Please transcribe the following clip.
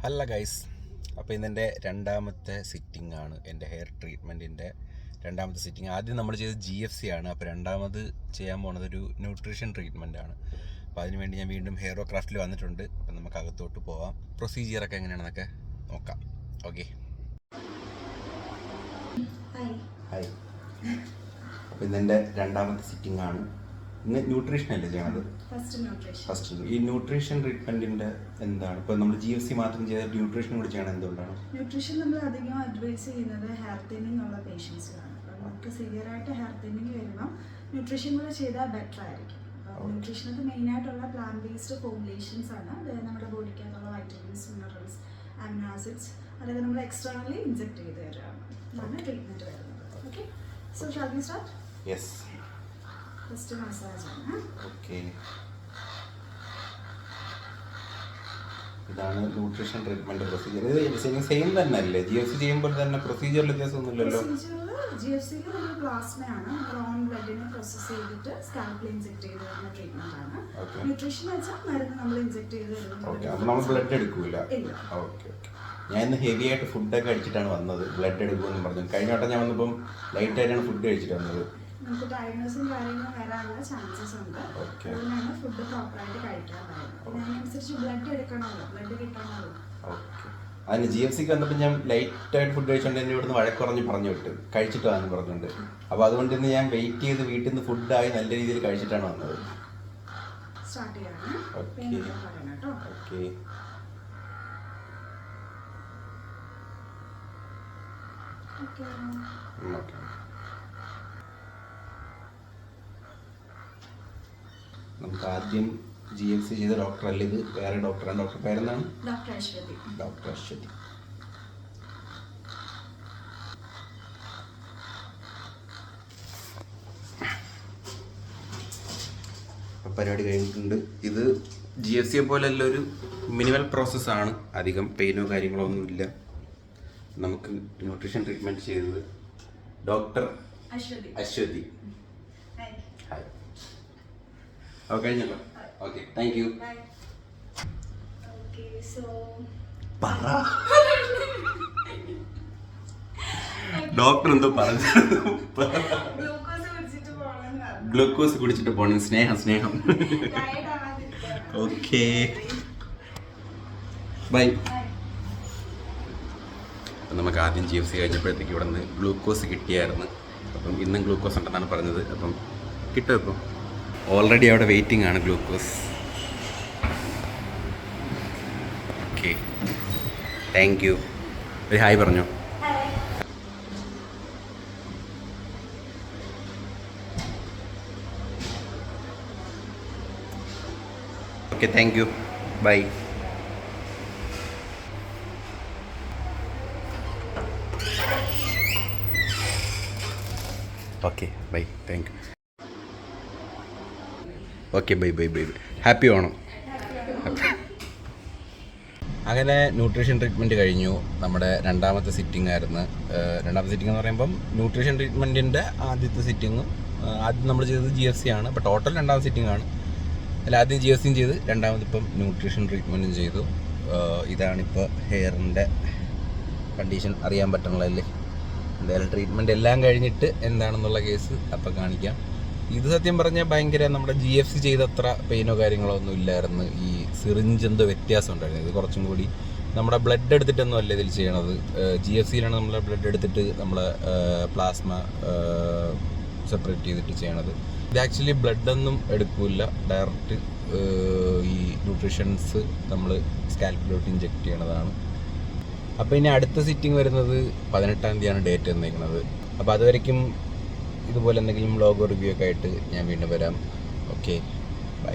Hello guys, അപ്പോൾ ഇന്നെൻ്റെ രണ്ടാമത്തെ സിറ്റിംഗ് ആണ്. എൻ്റെ ഹെയർ ട്രീറ്റ്മെൻറ്റിൻ്റെ രണ്ടാമത്തെ സിറ്റിംഗ്. ആദ്യം നമ്മൾ ചെയ്തത് GFC ആണ്. അപ്പോൾ രണ്ടാമത് ചെയ്യാൻ പോകുന്നത് ഒരു ന്യൂട്രീഷൻ ട്രീറ്റ്മെൻ്റ് ആണ്. അപ്പോൾ അതിനുവേണ്ടി ഞാൻ വീണ്ടും ഹെയറോ ക്രാഫ്റ്റിൽ വന്നിട്ടുണ്ട്. അപ്പം നമുക്ക് അകത്തോട്ട് പോവാം. പ്രൊസീജിയറൊക്കെ എങ്ങനെയാണെന്നൊക്കെ നോക്കാം. Okay, hi. അപ്പോൾ ഇന്നെൻ്റെ രണ്ടാമത്തെ സിറ്റിംഗ് ആണ്. ഇന്ന് ന്യൂട്രീഷൻ അല്ലേ ചെയ്യണത്? ഫസ്റ്റ് ഈ ന്യൂട്രീഷൻ ട്രീറ്റ്മെന്റിന്റെ എന്താണ്? ഇപ്പോൾ നമ്മൾ GFC മാത്രം ചെയ്ത ന്യൂട്രീഷൻ കൂടി ചെയ്യണം, എന്തുകൊണ്ടാണ്? ന്യൂട്രീഷൻ നമ്മൾ അധികം അഡ്വൈസ് ചെയ്യുന്നത് ഹെയർ തിന്നിങ് ഉള്ള പേഷ്യൻസിനാണ്. അപ്പോൾ നമുക്ക് സിവിയറായിട്ട് ഹെയർ തിന്നിങ് വരുമ്പോൾ ന്യൂട്രീഷൻ കൂടെ ചെയ്താൽ ബെറ്റർ ആയിരിക്കും. അപ്പോൾ ന്യൂട്രീഷനൊക്കെ മെയിനായിട്ടുള്ള പ്ലാന്റ് ബേസ്ഡ് ഫോർമുലേഷൻസ് ആണ്. അതായത് നമ്മുടെ ബോഡിക്കകത്തുള്ള വൈറ്റമിൻസ്, മിനറൽസ്, അമിനോ ആസിഡ്സ് അതൊക്കെ നമ്മൾ എക്സ്റ്റേണലി ഇൻജെക്ട് ചെയ്ത് തരുകയാണ്. അതാണ് ട്രീറ്റ്മെൻറ്റ് വരുന്നത്. Okay, so shall we start? Yes. First massage ആണ്. ഓക്കെ, ഇതാണ് ന്യൂട്രീഷൻ ട്രീറ്റ്മെന്റ് പ്രൊസീജിയർ. ഇത് സെയിം തന്നെ അല്ലേ? GFC ചെയ്യുമ്പോൾ തന്നെ പ്രൊസീജിയറിൽ വ്യത്യാസമൊന്നുമില്ലല്ലോ? GFCയിൽ നമ്മൾ പ്ലാസ്മയാണ് ഓൺ ബ്ലഡിനെ പ്രോസസ് ചെയ്തിട്ട് സ്കാൽപ്പിൽ ഇൻജെക്ട് ചെയ്ത് തരുന്ന ട്രീറ്റ്മെന്റ് ആണ്. ന്യൂട്രീഷൻ വെച്ചാൽ മരുന്ന് നമ്മൾ ഇൻജെക്ട് ചെയ്ത് ഓക്കെ, അപ്പോൾ നമ്മൾ ബ്ലഡ് എടുക്കൂല? ഓക്കെ. ഞാൻ ഇന്ന് ഹെവി ആയിട്ട് ഫുഡൊക്കെ കഴിച്ചിട്ടാണ് വന്നത്. ബ്ലഡ് എടുക്കുമെന്ന് പറഞ്ഞു. കഴിഞ്ഞ വട്ടം ഞാൻ വന്നപ്പം ലൈറ്റ് ആയിട്ടാണ് ഫുഡ് കഴിച്ചിട്ട് വന്നത്. നമുക്ക് ടയർഡ്നെസ്സും കാര്യങ്ങളും വരാനുള്ള ചാൻസസ് ഉണ്ട്. അതുകൊണ്ടാണ് ഫുഡ് പ്രോപ്പറായിട്ട് കഴിക്കാൻ പറയുന്നത്. അതിനനുസരിച്ച് ബ്ലഡ് എടുക്കണമല്ലോ, ബ്ലഡ് കിട്ടണമല്ലോ. ഓക്കെ, അതിന് GFCക്ക് വന്നപ്പോൾ ഞാൻ ലൈറ്റായിട്ട് ഫുഡ് കഴിച്ചുകൊണ്ട് എന്നെ ഇവിടുന്ന് വഴക്കുറഞ്ഞ് പറഞ്ഞു വിട്ട്, കഴിച്ചിട്ട് വന്ന് പറഞ്ഞുകൊണ്ട്. അപ്പോൾ അതുകൊണ്ട് ഇന്ന് ഞാൻ വെയിറ്റ് ചെയ്ത് വീട്ടിൽ നിന്ന് ഫുഡായി നല്ല രീതിയിൽ കഴിച്ചിട്ടാണ് വന്നത്. സ്റ്റാർട്ട് ചെയ്യാണ്. ഓക്കെ. നമുക്ക് ആദ്യം GFC ചെയ്ത ഡോക്ടർ അല്ല, ഇത് വേറെ ഡോക്ടറാണ്. ഡോക്ടർ പേരെന്താണ്? ഡോക്ടർ അശ്വതി. ഡോക്ടർ അശ്വതി. പരിപാടി കഴിഞ്ഞിട്ടുണ്ട്. ഇത് GFCയെ പോലെയല്ല, ഒരു മിനിമൽ പ്രോസസ്സാണ്. അധികം പെയിനോ കാര്യങ്ങളോ ഒന്നുമില്ല. നമുക്ക് ന്യൂട്രീഷൻ ട്രീറ്റ്മെൻറ്റ് ചെയ്തത് ഡോക്ടർ അശ്വതി. ഹായ്. ഓക്കെ, കഴിഞ്ഞല്ലോ. Okay, thank you. പറ, ഡോക്ടർ എന്തോ പറഞ്ഞു. ഗ്ലൂക്കോസ് കുടിച്ചിട്ട് പോകണം. സ്നേഹം. Okay, bye. അപ്പം നമുക്ക് ആദ്യം GFC കഴിഞ്ഞപ്പോഴത്തേക്ക് ഇവിടെ നിന്ന് ഗ്ലൂക്കോസ് കിട്ടിയായിരുന്നു. അപ്പം ഇന്നും ഗ്ലൂക്കോസ് ഉണ്ടെന്നാണ് പറഞ്ഞത്. അപ്പം കിട്ടും. ഇപ്പം ഓൾറെഡി അവിടെ വെയിറ്റിംഗ് ആണ് ഗ്ലൂക്കോസ്. Okay, thank you. ഒരു ഹായ് പറഞ്ഞോ. Okay, thank you, bye. Okay, bye, thank you. Okay, bye. Happy Onam. അങ്ങനെ ന്യൂട്രീഷൻ ട്രീറ്റ്മെൻറ്റ് കഴിഞ്ഞു. നമ്മുടെ രണ്ടാമത്തെ സിറ്റിംഗ് ആയിരുന്നു. രണ്ടാമത്തെ സിറ്റിംഗ് എന്ന് പറയുമ്പം ന്യൂട്രീഷൻ ട്രീറ്റ്മെൻറ്റിൻ്റെ ആദ്യത്തെ സിറ്റിങ്ങും ആദ്യം നമ്മൾ ചെയ്തത് GFC ആണ്. അപ്പോൾ ടോട്ടൽ രണ്ടാമത്തെ സിറ്റിംഗ് ആണ്. അതിൽ ആദ്യം GFCയും ചെയ്ത് രണ്ടാമതിപ്പം ന്യൂട്രീഷൻ ട്രീറ്റ്മെൻറ്റും ചെയ്തു. ഇതാണിപ്പോൾ ഹെയറിൻ്റെ കണ്ടീഷൻ. അറിയാൻ പറ്റണല്ലേ? എന്തായാലും ട്രീറ്റ്മെൻറ്റ് എല്ലാം കഴിഞ്ഞിട്ട് എന്താണെന്നുള്ള കേസ് അപ്പം കാണിക്കാം. ഇത് സത്യം പറഞ്ഞാൽ ഭയങ്കര നമ്മുടെ GFC ചെയ്തത്ര പെയിനോ കാര്യങ്ങളോ ഒന്നും ഇല്ലായിരുന്നു. ഈ സിറിഞ്ച് എന്തോ വ്യത്യാസം ഉണ്ടായിരുന്നു. ഇത് കുറച്ചും കൂടി നമ്മുടെ ബ്ലഡ് എടുത്തിട്ടൊന്നും അല്ല ഇതിൽ ചെയ്യണത്. GFCയിലാണ് നമ്മൾ ബ്ലഡ് എടുത്തിട്ട് നമ്മൾ പ്ലാസ്മ സെപ്പറേറ്റ് ചെയ്തിട്ട് ചെയ്യണത്. ഇത് ആക്ച്വലി ബ്ലഡൊന്നും എടുക്കില്ല, ഡയറക്റ്റ് ഈ ന്യൂട്രീഷൻസ് നമ്മൾ സ്കാൽപ്പിലോട്ട് ഇഞ്ചെക്ട് ചെയ്യണതാണ്. അപ്പോൾ ഇനി അടുത്ത സിറ്റിംഗ് വരുന്നത് 18-ാം തീയതിയാണ് ഡേറ്റ് തന്നിരിക്കുന്നത്. അപ്പോൾ അതുവരയ്ക്കും ഇതുപോലെ എന്തെങ്കിലും വ്ളോഗോ റിവ്യൂ ഒക്കെ ആയിട്ട് ഞാൻ വീണ്ടും വരാം. Okay, by.